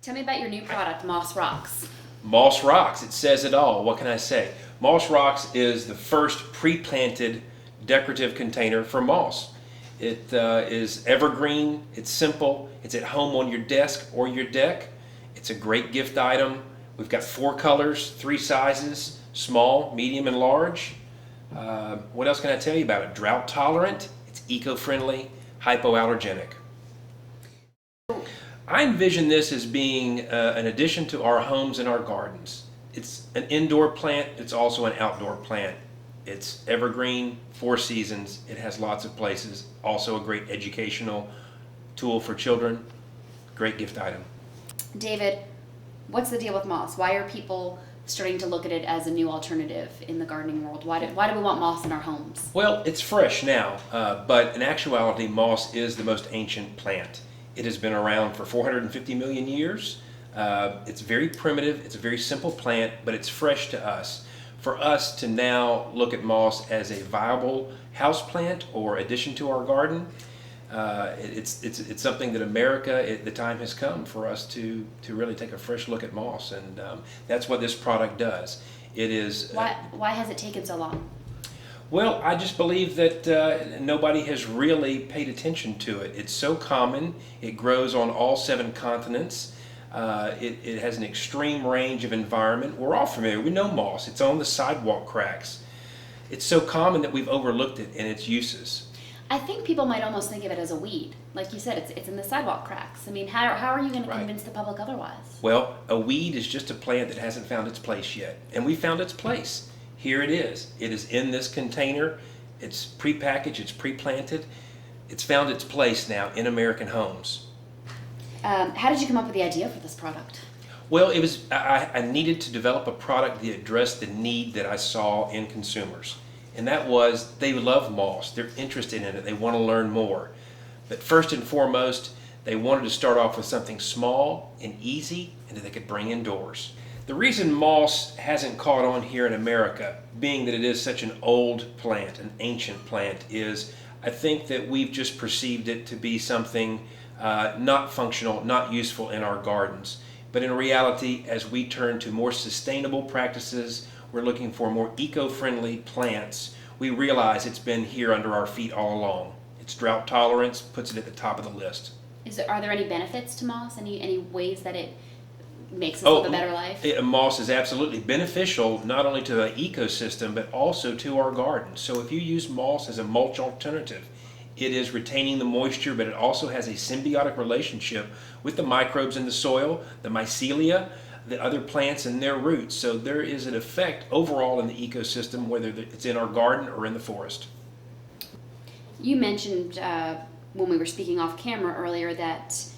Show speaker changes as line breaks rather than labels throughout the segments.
Tell me about your new product, Moss Rocks.
Moss Rocks, it says it all. What can I say? Moss Rocks is the first pre-planted decorative container for moss. It is evergreen, it's simple, it's at home on your desk or your deck. It's a great gift item. We've got 4 colors, 3 sizes, small, medium, and large. What else can I tell you about it? Drought tolerant, it's eco-friendly, hypoallergenic. I envision this as being an addition to our homes and our gardens. It's an indoor plant, it's also an outdoor plant. It's evergreen, 4 seasons, it has lots of places. Also a great educational tool for children. Great gift item.
David, what's the deal with moss? Why are people starting to look at it as a new alternative in the gardening world? Why do we want moss in our homes?
Well, it's fresh now, but in actuality, moss is the most ancient plant. It has been around for 450 million years. It's very primitive, it's a very simple plant, but it's fresh to us. For us to now look at moss as a viable house plant or addition to our garden, it's something that the time has come for us to really take a fresh look at moss, and that's what this product does. It is.
Why has it taken so long?
Well, I just believe that nobody has really paid attention to it. It's so common. It grows on all 7 continents. It has an extreme range of environment. We're all familiar. We know moss. It's on the sidewalk cracks. It's so common that we've overlooked it in its uses.
I think people might almost think of it as a weed. Like you said, it's in the sidewalk cracks. I mean, how are you going to convince the public otherwise?
Well, a weed is just a plant that hasn't found its place yet. And we found its place. Here it is. It is in this container. It's pre-packaged. It's pre-planted. It's found its place now in American homes.
How did you come up with the idea for this product?
Well, I needed to develop a product that addressed the need that I saw in consumers. And that was, they love moss. They're interested in it. They want to learn more. But first and foremost, they wanted to start off with something small and easy and that they could bring indoors. The reason moss hasn't caught on here in America, being that it is such an old plant, an ancient plant, is I think that we've just perceived it to be something not functional, not useful in our gardens. But in reality, as we turn to more sustainable practices, we're looking for more eco-friendly plants, we realize it's been here under our feet all along. Its drought tolerance puts it at the top of the list.
Are there any benefits to moss? Any ways that it makes us live a better life?
Moss is absolutely beneficial not only to the ecosystem but also to our garden. So if you use moss as a mulch alternative, it is retaining the moisture, but it also has a symbiotic relationship with the microbes in the soil, the mycelia, the other plants and their roots. So there is an effect overall in the ecosystem, whether it's in our garden or in the forest.
You mentioned when we were speaking off camera earlier that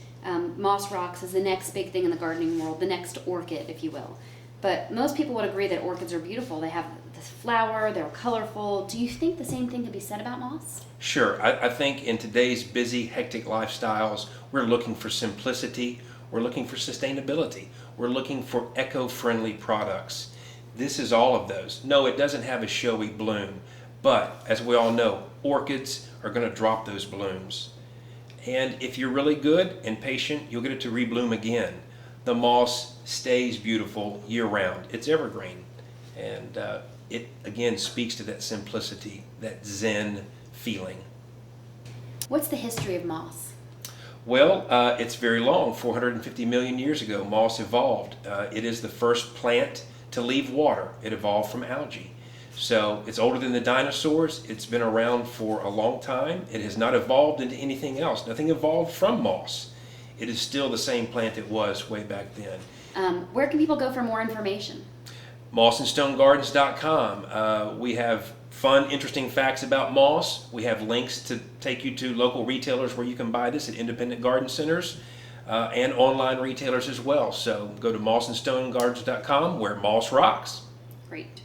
Moss Rocks is the next big thing in the gardening world, the next orchid, if you will. But most people would agree that orchids are beautiful. They have this flower, they're colorful. Do you think the same thing could be said about moss?
Sure. I think in today's busy, hectic lifestyles, we're looking for simplicity, we're looking for sustainability, we're looking for eco-friendly products. This is all of those. No, it doesn't have a showy bloom, but as we all know, orchids are going to drop those blooms. And if you're really good and patient, you'll get it to rebloom again. The moss stays beautiful year-round. It's evergreen. And it, again, speaks to that simplicity, that Zen feeling.
What's the history of moss?
Well, it's very long. 450 million years ago, moss evolved. It is the first plant to leave water. It evolved from algae. So it's older than the dinosaurs. It's been around for a long time. It has not evolved into anything else. Nothing evolved from moss. It is still the same plant it was way back then.
Where can people go for more information?
MossandStoneGardens.com. We have fun, interesting facts about moss. We have links to take you to local retailers where you can buy this at independent garden centers and online retailers as well. So go to MossandStoneGardens.com where moss rocks.
Great.